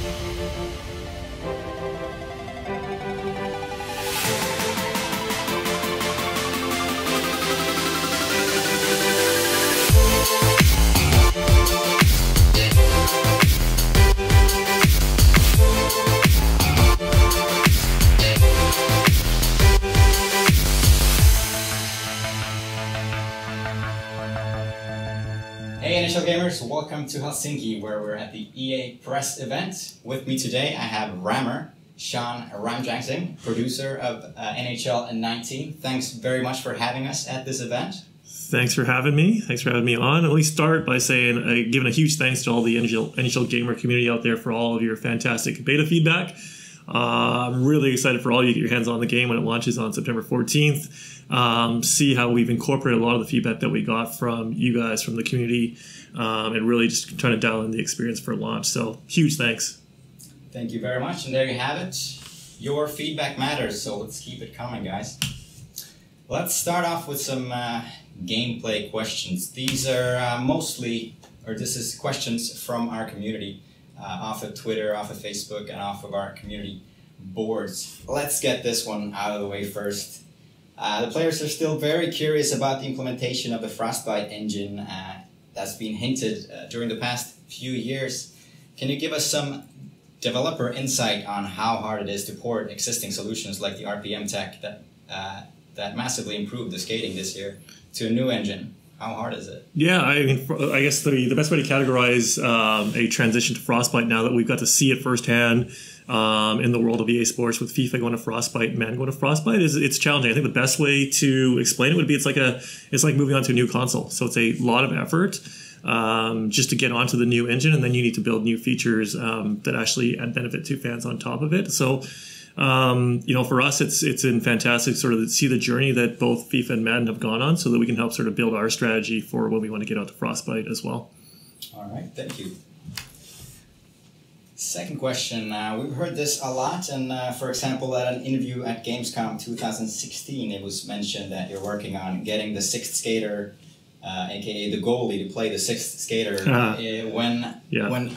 Hey NHL gamers, welcome to Helsinki where we're at the EA Press event. With me today I have Sean Ramjagsingh, producer of NHL 19. Thanks very much for having us at this event. Thanks for having me. Thanks for having me on. Let me start by saying, giving a huge thanks to all the NHL gamer community out there for all of your fantastic beta feedback. I'm really excited for all of you to get your hands on the game when it launches on September 14th. See how we've incorporated a lot of the feedback that we got from you guys, from the community, and really just trying to dial in the experience for launch. So huge thanks. Thank you very much. And there you have it. Your feedback matters, so let's keep it coming, guys. Let's start off with some gameplay questions. These are this is questions from our community, off of Twitter, off of Facebook, and off of our community boards. Let's get this one out of the way first. The players are still very curious about the implementation of the Frostbite engine that's been hinted during the past few years. Can you give us some developer insight on how hard it is to port existing solutions like the RPM tech that massively improved the skating this year to a new engine? How hard is it? Yeah, I mean, I guess the best way to categorize a transition to Frostbite, now that we've got to see it firsthand in the world of EA Sports with FIFA going to Frostbite, Man going to Frostbite, it's challenging. I think the best way to explain it would be it's like moving on to a new console. So it's a lot of effort just to get onto the new engine, and then you need to build new features that actually add benefit to fans on top of it. So for us, it's been fantastic sort of to see the journey that both FIFA and Madden have gone on, so that we can help sort of build our strategy for when we want to get out to Frostbite as well. All right, thank you. Second question, we've heard this a lot, and for example, at an interview at Gamescom 2016, it was mentioned that you're working on getting the sixth skater, aka the goalie, to play the sixth skater when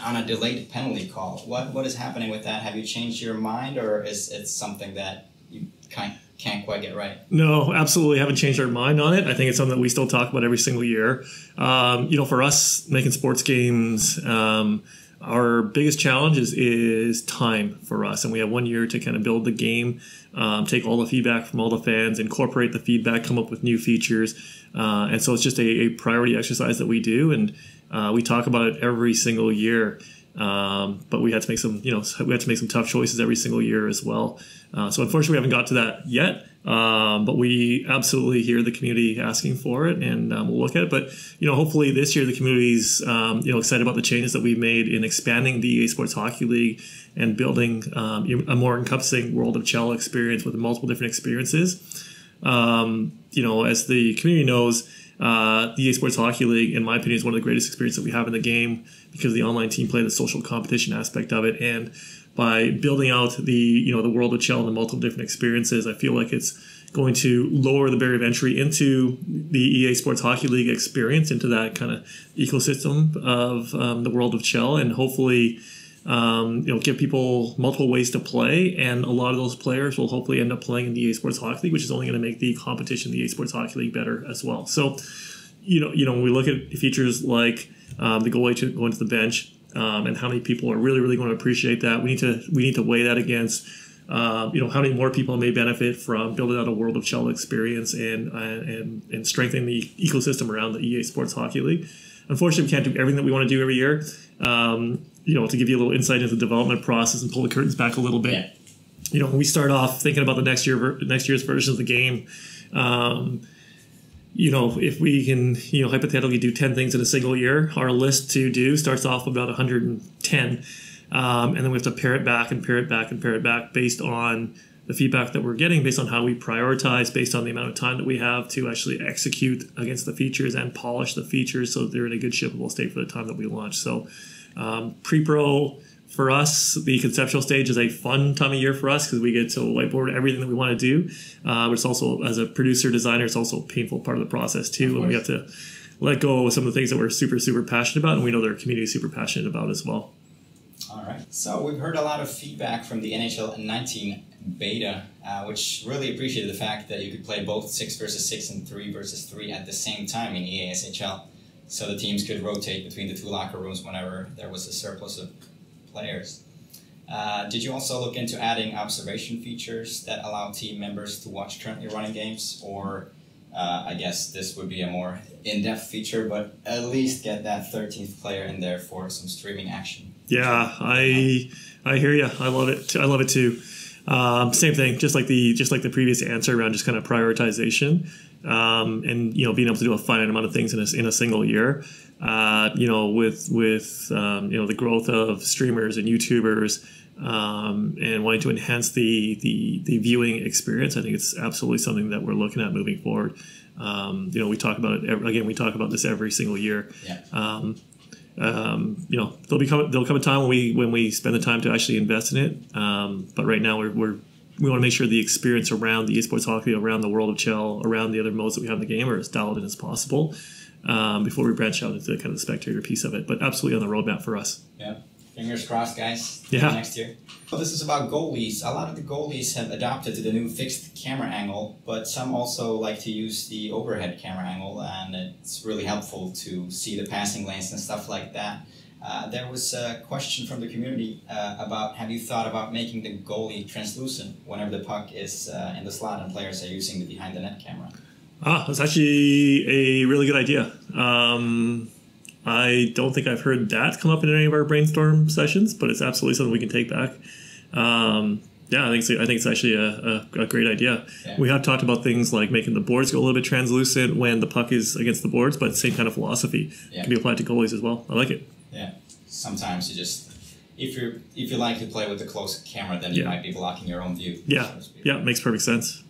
on a delayed penalty call. What is happening with that? Have you changed your mind, or is it something that you can't quite get right? No, absolutely haven't changed our mind on it. I think it's something that we still talk about every single year. For us making sports games, our biggest challenge is time for us, and we have 1 year to kind of build the game, take all the feedback from all the fans, incorporate the feedback, come up with new features, and so it's just a priority exercise that we do, and we talk about it every single year. But we had to make some tough choices every single year as well. So unfortunately, we haven't got to that yet. But we absolutely hear the community asking for it, and we'll look at it. But hopefully this year the community's excited about the changes that we've made in expanding the EA Sports Hockey League and building a more encompassing World of CHEL experience with multiple different experiences. As the community knows, the EA Sports Hockey League, in my opinion, is one of the greatest experiences that we have in the game because of the online team play, the social competition aspect of it, and by building out the World of CHEL and the multiple different experiences, I feel like it's going to lower the barrier of entry into the EA Sports Hockey League experience, into that kind of ecosystem of the World of CHEL, and hopefully give people multiple ways to play, and a lot of those players will hopefully end up playing in the EA Sports Hockey League, which is only going to make the competition, the EA Sports Hockey League, better as well. So, when we look at features like the goalie going to the bench, and how many people are really going to appreciate that, we need to weigh that against how many more people may benefit from building out a World of CHEL experience and strengthening the ecosystem around the EA Sports Hockey League. Unfortunately, we can't do everything that we want to do every year. To give you a little insight into the development process and pull the curtains back a little bit. When we start off thinking about the next year's version of the game, if we can, hypothetically do 10 things in a single year, our list to do starts off about 110. And then we have to pare it back and pare it back and pare it back based on the feedback that we're getting, based on how we prioritize, based on the amount of time that we have to actually execute against the features and polish the features so that they're in a good shippable state for the time that we launch. So pre-pro, for us, the conceptual stage is a fun time of year for us because we get to whiteboard everything that we want to do. But it's also, as a producer designer, it's also a painful part of the process too. And we have to let go of some of the things that we're super passionate about, and we know that our community is super passionate about as well. All right. So we've heard a lot of feedback from the NHL 19 beta, which really appreciated the fact that you could play both 6 versus 6 and 3 versus 3 at the same time in EASHL. So the teams could rotate between the two locker rooms whenever there was a surplus of players. Did you also look into adding observation features that allow team members to watch currently running games? Or I guess this would be a more in-depth feature, but at least get that 13th player in there for some streaming action. Yeah, I hear you. I love it. I love it too. Same thing, just like the previous answer around just kind of prioritization, and being able to do a finite amount of things in a single year. With the growth of streamers and YouTubers, and wanting to enhance the viewing experience, I think it's absolutely something that we're looking at moving forward. We talk about it we talk about this every single year. Yeah. There'll come a time when we spend the time to actually invest in it. But right now we want to make sure the experience around the esports hockey, around the World of CHEL, around the other modes that we have in the game are as dialed in as possible, before we branch out into kind of the spectator piece of it. But absolutely on the roadmap for us. Yeah. Fingers crossed, guys. Yeah. Next year. Well, this is about goalies. A lot of the goalies have adopted to the new fixed camera angle, but some also like to use the overhead camera angle, and it's really helpful to see the passing lanes and stuff like that. There was a question from the community about, have you thought about making the goalie translucent whenever the puck is in the slot and players are using the behind the net camera? That's actually a really good idea. I don't think I've heard that come up in any of our brainstorm sessions, but it's absolutely something we can take back. I think it's actually a great idea. Yeah. We have talked about things like making the boards go a little bit translucent when the puck is against the boards, but same kind of philosophy can be applied to goalies as well. I like it. Yeah. Sometimes you just, if you like to play with the close camera, then you might be blocking your own view. Yeah. So to speak. Yeah. Makes perfect sense.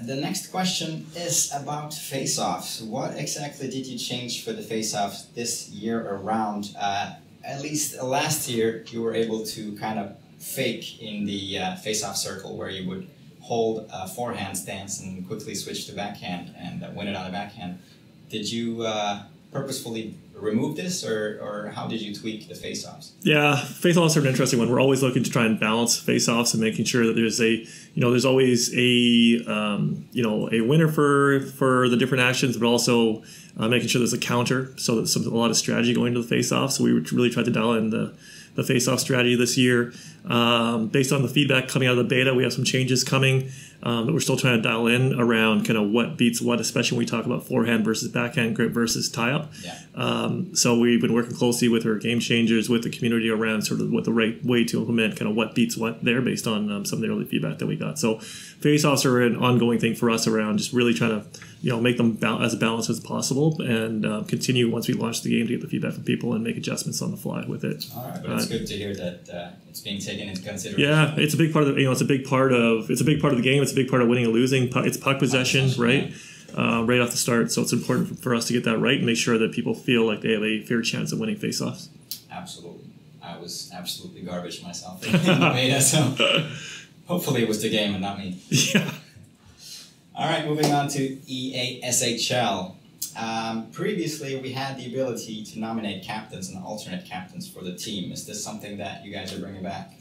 The next question is about face-offs. What exactly did you change for the face-offs this year around? At least last year, you were able to kind of fake in the face-off circle where you would hold a forehand stance and quickly switch to backhand and win it on a backhand. Did you purposefully remove this, or how did you tweak the face-offs? Yeah, face-offs are an interesting one. We're always looking to try and balance face-offs and making sure that there's always a winner for the different actions, but also making sure there's a counter, so that a lot of strategy going into the face-off. So we really tried to dial in the face-off strategy this year. Based on the feedback coming out of the beta, we have some changes coming that we're still trying to dial in around kind of what beats what, especially when we talk about forehand versus backhand grip versus tie-up. Yeah. So we've been working closely with our game changers, with the community around sort of what the right way to implement kind of what beats what there based on some of the early feedback that we got. So face-offs are an ongoing thing for us around just really trying to make them as balanced as possible, and continue once we launch the game to get the feedback from people and make adjustments on the fly with it. All right, but it's good to hear that it's being taken into consideration. Yeah, it's a big part of it's a big part of the game. It's a big part of winning and losing. It's puck possession, right? Yeah. Right off the start. So it's important for us to get that right and make sure that people feel like they have a fair chance of winning faceoffs. Absolutely. I was absolutely garbage myself in the beta, so hopefully it was the game and not me. Yeah. All right, moving on to EASHL. Previously, we had the ability to nominate captains and alternate captains for the team. Is this something that you guys are bringing back?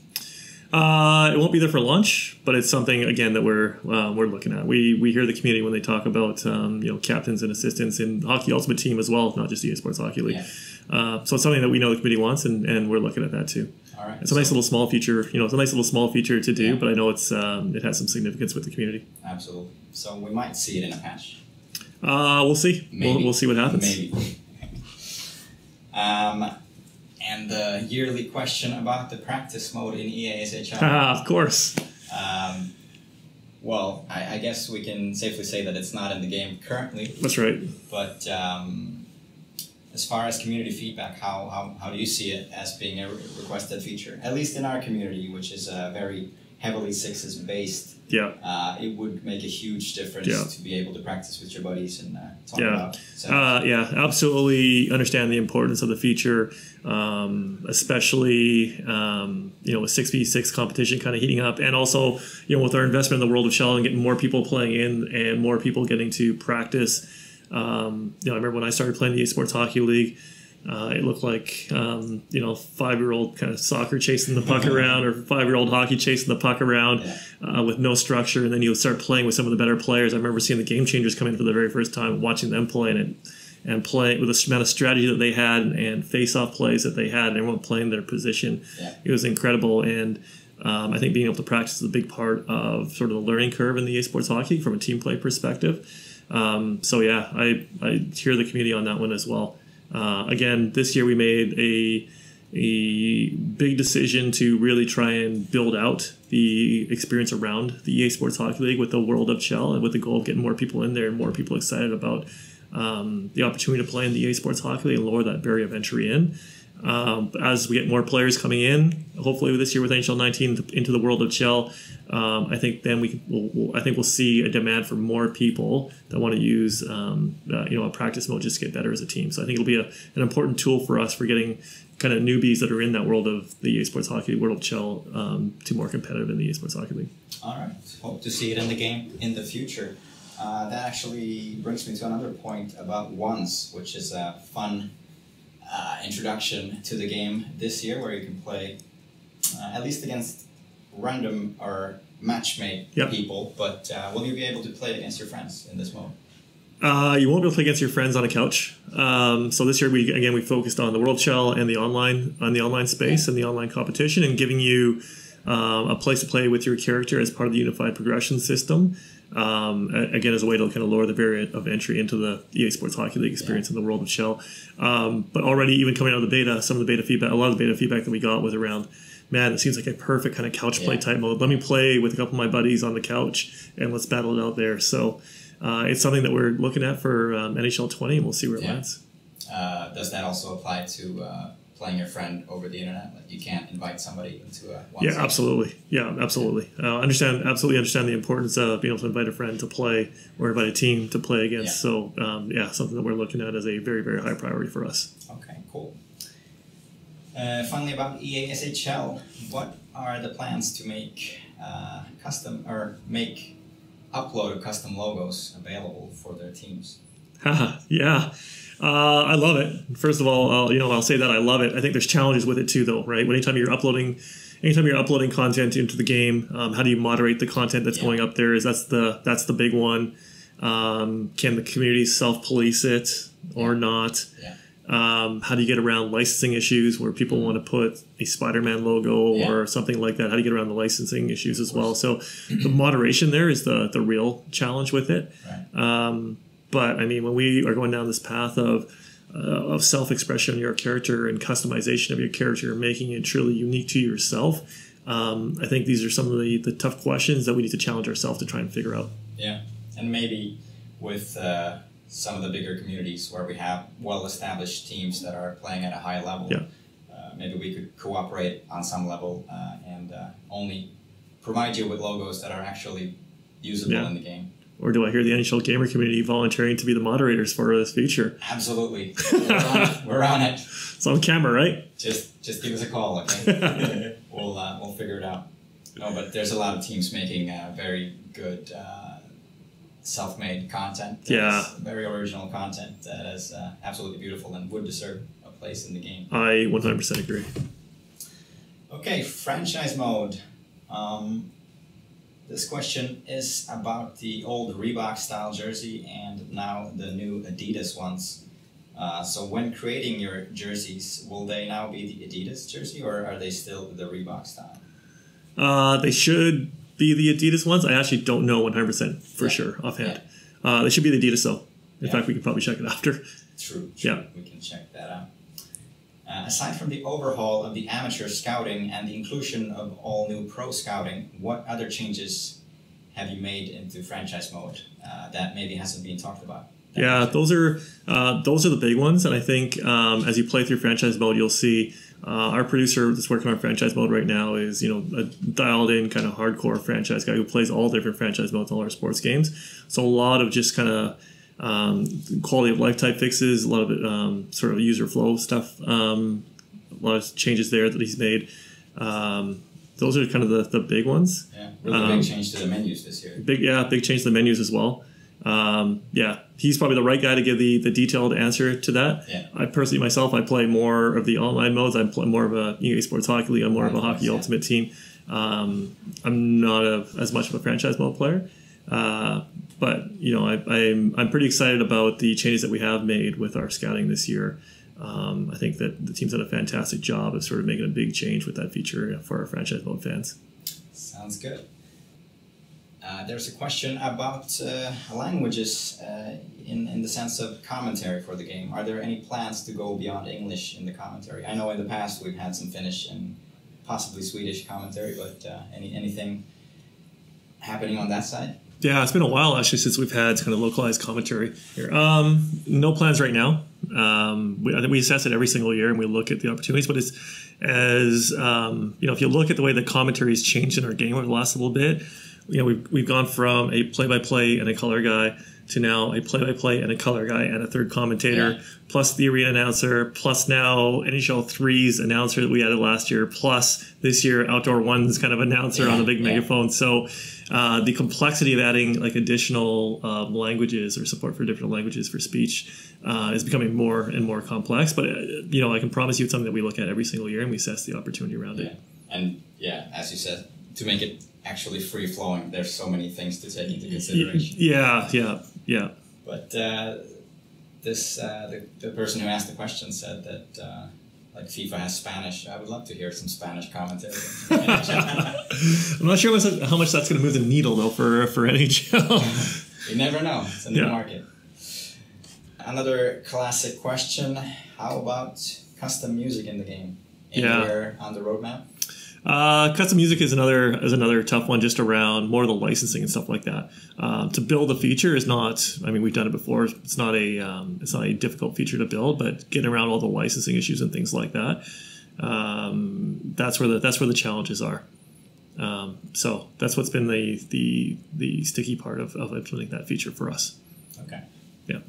It won't be there for lunch, but it's something again that we're looking at. We hear the community when they talk about captains and assistants in Hockey Ultimate Team as well, not just the Esports Hockey League. Yeah. So it's something that we know the community wants, and we're looking at that too. All right. It's a nice little small feature. It's a nice little small feature to do, but I know it has some significance with the community. Absolutely. So we might see it in a patch. We'll see. We'll see what happens. Maybe. And the yearly question about the practice mode in EASHL. Of course. Well, I guess we can safely say that it's not in the game currently. That's right. But as far as community feedback, how do you see it as being a requested feature? At least in our community, which is very heavily sixes based. Yeah. It would make a huge difference to be able to practice with your buddies and talk about. So. Absolutely understand the importance of the feature, especially with 6v6 competition kind of heating up, and also with our investment in the World of CHEL and getting more people playing in and more people getting to practice. I remember when I started playing the Esports Hockey League, It looked like, 5-year-old kind of soccer chasing the puck around, or 5-year-old hockey chasing the puck around with no structure. And then you'll start playing with some of the better players. I remember seeing the Game Changers come in for the very first time, watching them play and playing with the amount of strategy that they had and face-off plays that they had, and everyone playing their position. Yeah. It was incredible. And I think being able to practice is a big part of sort of the learning curve in the EA Sports Hockey from a team play perspective. I hear the community on that one as well. Again, this year we made a big decision to really try and build out the experience around the EA Sports Hockey League with the World of CHEL, and with the goal of getting more people in there and more people excited about the opportunity to play in the EA Sports Hockey League and lower that barrier of entry in. As we get more players coming in, hopefully this year with NHL 19 into the World of CHEL, I think then we'll see a demand for more people that want to use a practice mode just to get better as a team. So I think it'll be an important tool for us for getting kind of newbies that are in that world of the EA Sports Hockey World of CHEL to more competitive in the EA Sports Hockey League. All right, hope to see it in the game in the future. That actually brings me to another point about Ones, which is a fun introduction to the game this year, where you can play at least against random or match-made people, but will you be able to play against your friends in this mode? You won't be able to play against your friends on a couch. So this year we focused on the World CHEL and the online space and the online competition, and giving you a place to play with your character as part of the unified progression system. Again, as a way to kind of lower the barrier of entry into the EA Sports Hockey League experience in the World of CHEL. But already, even coming out of the beta, a lot of the beta feedback that we got was around, man, it seems like a perfect kind of couch play type mode. Let me play with a couple of my buddies on the couch and let's battle it out there. So it's something that we're looking at for NHL 20, and we'll see where it lands. Does that also apply to playing your friend over the internet? Like, you can't invite somebody into a one session? Absolutely. Yeah, absolutely. Absolutely understand the importance of being able to invite a friend to play or invite a team to play against. So, something that we're looking at as a very, very high priority for us. Okay, cool. Finally, about EASHL, what are the plans to make upload of custom logos available for their teams? I love it. First of all, I'll say that I love it. I think there's challenges with it too, though, right? Anytime you're uploading content into the game, how do you moderate the content that's going up there? That's the big one. Can the community self-police it or not? Yeah. How do you get around licensing issues where people want to put a Spider-Man logo or something like that? How do you get around the licensing issues as well? So the moderation there is the real challenge with it. Right. But I mean, when we are going down this path of self-expression of your character and customization of your character, making it truly unique to yourself, I think these are some of the tough questions that we need to challenge ourselves to try and figure out. Yeah, and maybe with some of the bigger communities where we have well-established teams that are playing at a high level, maybe we could cooperate on some level and only provide you with logos that are actually usable in the game. Or do I hear the NHL gamer community volunteering to be the moderators for this feature? Absolutely. We're on it. It's on camera, right? Just give us a call, okay? We'll figure it out. No, but there's a lot of teams making very good self-made content. Very original content that is absolutely beautiful and would deserve a place in the game. I 100% agree. Okay, franchise mode. This question is about the old Reebok style jersey and now the new Adidas ones. So when creating your jerseys, will they now be the Adidas jersey, or are they still the Reebok style? They should be the Adidas ones. I actually don't know 100% for sure offhand. They should be the Adidas though. In fact, we could probably check it after. True. Yeah. We can check that out. Aside from the overhaul of the amateur scouting and the inclusion of all new pro scouting, what other changes have you made into franchise mode that maybe hasn't been talked about? Those are the big ones, and I think as you play through franchise mode, you'll see our producer that's working on franchise mode right now is a dialed in kind of hardcore franchise guy who plays all different franchise modes, all our sports games. So a lot of just kind of quality of life type fixes, a lot of it sort of user flow stuff, a lot of changes there that he's made. Those are kind of the big ones. Yeah, really big change to the menus this year. Big change to the menus as well. Yeah, he's probably the right guy to give the detailed answer to that. Yeah. I personally myself, I play more of the online modes. I play more of a EA Sports Hockey League. I'm more of a Hockey Ultimate Team. I'm not as much of a franchise mode player. But you know, I'm pretty excited about the changes that we have made with our scouting this year. I think that the team's done a fantastic job of sort of making a big change with that feature for our franchise mode fans. Sounds good. There's a question about languages in the sense of commentary for the game. Are there any plans to go beyond English in the commentary? I know in the past we've had some Finnish and possibly Swedish commentary, but anything happening on that side? Yeah, it's been a while actually since we've had kind of localized commentary here. No plans right now. I think we assess it every single year and we look at the opportunities. But it's as you know, if you look at the way the commentary has changed in our game over the last little bit, you know, we've gone from a play-by-play and a color guy to now a play-by-play and a color guy and a third commentator, plus the arena announcer, plus now NHL 3's announcer that we added last year, plus this year Outdoor Ones kind of announcer on the big megaphone. So the complexity of adding like additional languages or support for different languages for speech is becoming more and more complex. But you know, I can promise you it's something that we look at every single year and we assess the opportunity around it. And yeah, as you said, to make it actually free flowing, there's so many things to take into consideration. Yeah. But the person who asked the question said that like FIFA has Spanish. I would love to hear some Spanish commentary. I'm not sure how much that's going to move the needle though for NHL. You never know. It's a new market. Another classic question: how about custom music in the game? Anywhere on the roadmap? Custom music is another tough one, just around more of the licensing and stuff like that. To build a feature is not. I mean, we've done it before. It's not a difficult feature to build, but getting around all the licensing issues and things like that. That's where the challenges are. So that's what's been the sticky part of implementing that feature for us. Okay. Yeah.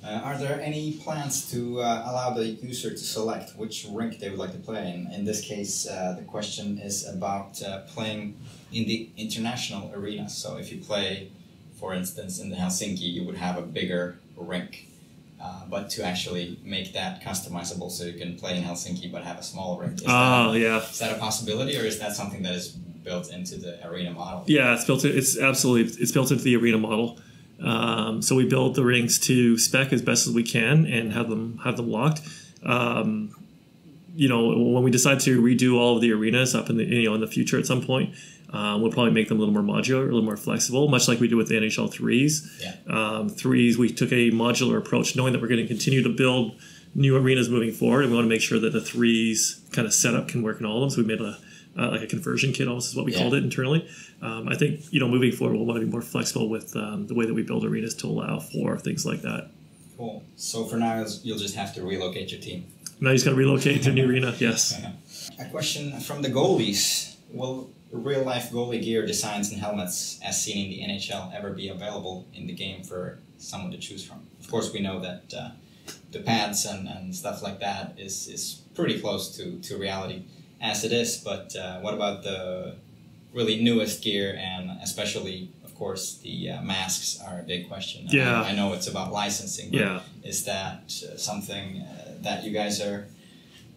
Are there any plans to allow the user to select which rink they would like to play in? In this case, the question is about playing in the international arena. So if you play, for instance, in the Helsinki, you would have a bigger rink. But to actually make that customizable so you can play in Helsinki but have a small rink. Is that a possibility, or is that something that is built into the arena model? Yeah, it's built into the arena model. So we build the rinks to spec as best as we can and have them locked. You know, when we decide to redo all of the arenas up in the future at some point, we'll probably make them a little more modular, a little more flexible, much like we do with the NHL 3's. Yeah. 3's, we took a modular approach, knowing that we're going to continue to build new arenas moving forward, and we want to make sure that the 3's kind of setup can work in all of them. So we made like a conversion kit, almost is what we called it internally. I think, you know, moving forward, we'll want to be more flexible with the way that we build arenas to allow for things like that. Cool. So for now, you'll just have to relocate your team. Now you just got to relocate to a new arena, yes. A question from the goalies. Will real-life goalie gear designs and helmets, as seen in the NHL, ever be available in the game for someone to choose from? Of course, we know that the pads and stuff like that is pretty close to reality as it is, but what about the really newest gear, and especially, of course, the masks are a big question. Yeah. I know it's about licensing, but is that something that you guys are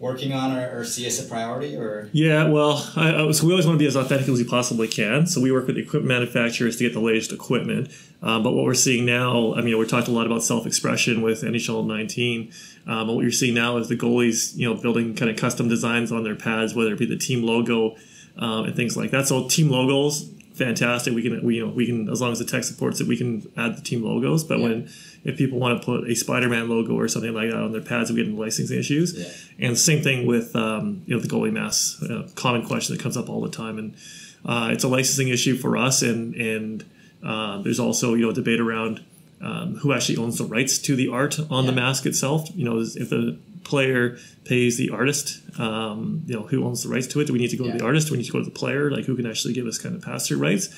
working on or see as a priority? Or yeah, well, so we always want to be as authentic as we possibly can. So we work with the equipment manufacturers to get the latest equipment. But what we're seeing now, I mean, we're talking a lot about self-expression with NHL 19. But what you're seeing now is the goalies, you know, building kind of custom designs on their pads, whether it be the team logo and things like that. So team logos, fantastic. We can, as long as the tech supports it, we can add the team logos. But if people want to put a Spider-Man logo or something like that on their pads, we get into licensing issues. Yeah. And same thing with the goalie masks. Common question that comes up all the time, and it's a licensing issue for us. And there's also a debate around who actually owns the rights to the art on the mask itself. You know, if the player pays the artist, who owns the rights to it? Do we need to go to the artist? Do we need to go to the player? Like, who can actually give us kind of pass-through rights?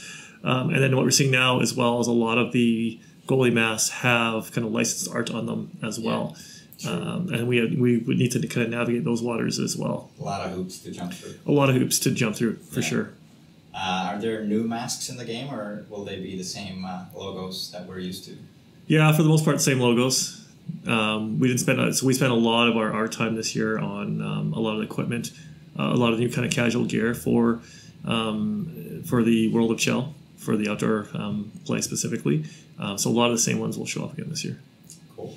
And then what we're seeing now, as well, is a lot of the goalie masks have kind of licensed art on them as well. And we would need to kind of navigate those waters as well. A lot of hoops to jump through. A lot of hoops to jump through, for sure. Are there new masks in the game, or will they be the same logos that we're used to? Yeah, for the most part, same logos. We spent a lot of our time this year on a lot of equipment, a lot of new kind of casual gear for the World of CHEL, for the outdoor play specifically. So a lot of the same ones will show up again this year. Cool.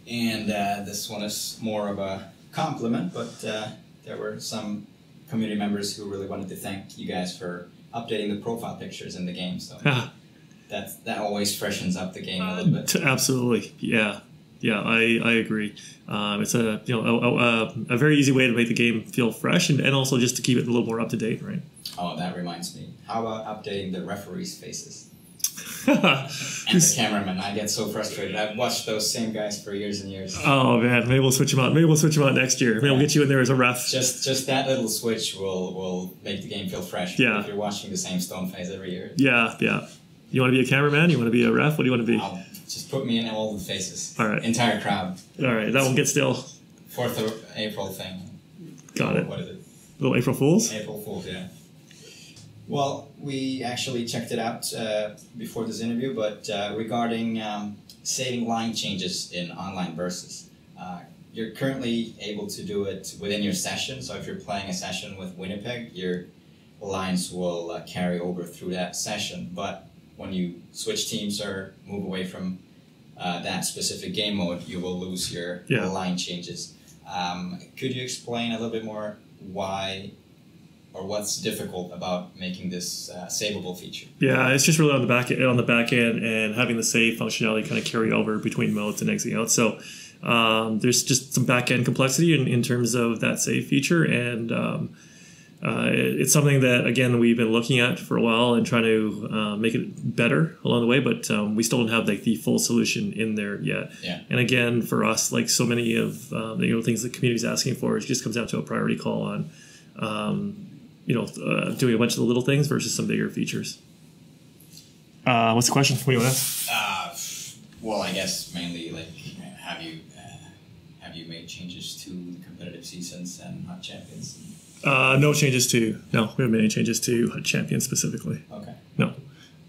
And this one is more of a compliment, but there were some community members who really wanted to thank you guys for updating the profile pictures in the game. So that always freshens up the game a little bit. Absolutely, yeah, I agree. It's a very easy way to make the game feel fresh and also just to keep it a little more up to date, right? Oh, that reminds me. How about updating the referees' faces? And the cameraman. I get so frustrated. I've watched those same guys for years and years. Oh man, maybe we'll switch them out. Maybe we'll switch them out next year. Maybe we'll get you in there as a ref. Just that little switch will make the game feel fresh. Yeah. If you're watching the same stone face every year. Yeah. You want to be a cameraman? You want to be a ref? What do you want to be? Just put me in all the faces. All right. Entire crowd. All right. That one gets still. 4th of April thing. Got it. What is it? Little April Fools? April Fools, yeah. Well, we actually checked it out before this interview, but regarding saving line changes in online versus, you're currently able to do it within your session. So if you're playing a session with Winnipeg, your lines will carry over through that session. But when you switch teams or move away from that specific game mode, you will lose your line changes. Could you explain a little bit more why or what's difficult about making this savable feature? Yeah, it's just really on the back end and having the save functionality kind of carry over between modes and exiting out. So there's just some back end complexity in terms of that save feature, and it's something that again we've been looking at for a while and trying to make it better along the way, but we still don't have like the full solution in there yet. Yeah. And again, for us, like so many of the things the community is asking for, it just comes down to a priority call on doing a bunch of the little things versus some bigger features. What's the question? What do you want to ask? Well, I guess mainly like, have you made changes to the competitive seasons and Hut Champions? No, we haven't made any changes to Hut Champions specifically. Okay. No.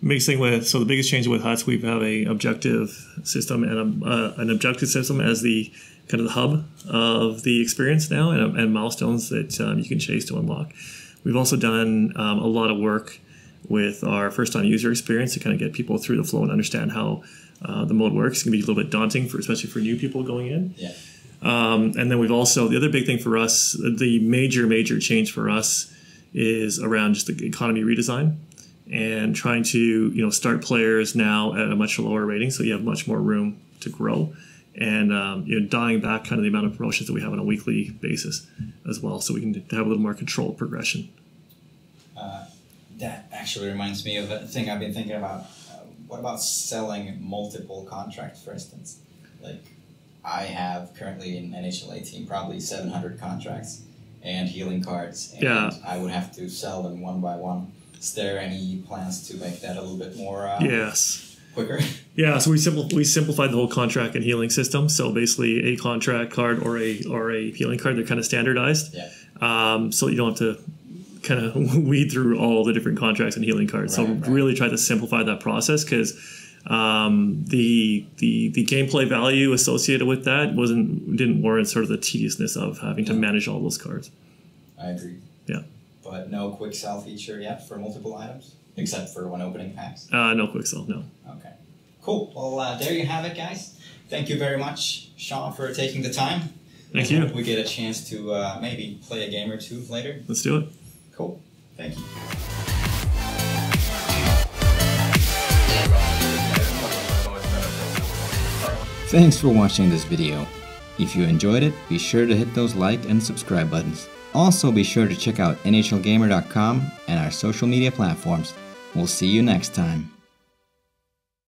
The biggest change with Huts, we have a objective system and an objective system as the kind of the hub of the experience now, and milestones that you can chase to unlock. We've also done a lot of work with our first-time user experience to kind of get people through the flow and understand how the mode works. It can be a little bit daunting, especially for new people going in. Yeah. And then we've also, the other big thing for us, the major change for us is around just the economy redesign and trying to start players now at a much lower rating, so you have much more room to grow. And dialing back kind of the amount of promotions that we have on a weekly basis as well, so we can have a little more controlled progression. That actually reminds me of a thing I've been thinking about. What about selling multiple contracts, for instance? Like, I have currently in NHL 18 probably 700 contracts and healing cards, and I would have to sell them one by one. Is there any plans to make that a little bit more quicker? Yeah, so we simplified the whole contract and healing system. So basically, a contract card or a healing card, they're kind of standardized. Yeah. So you don't have to kind of weed through all the different contracts and healing cards. Right, so really try to simplify that process, because the gameplay value associated with that didn't warrant sort of the tediousness of having to manage all those cards. I agree. Yeah. But no quick sell feature yet for multiple items, except for when opening packs? No quick sell, no. Okay. Cool. Well, there you have it, guys. Thank you very much, Sean, for taking the time. Thank you. We get a chance to maybe play a game or two later. Let's do it. Cool. Thank you. Thanks for watching this video. If you enjoyed it, be sure to hit those like and subscribe buttons. Also, be sure to check out NHLgamer.com and our social media platforms. We'll see you next time.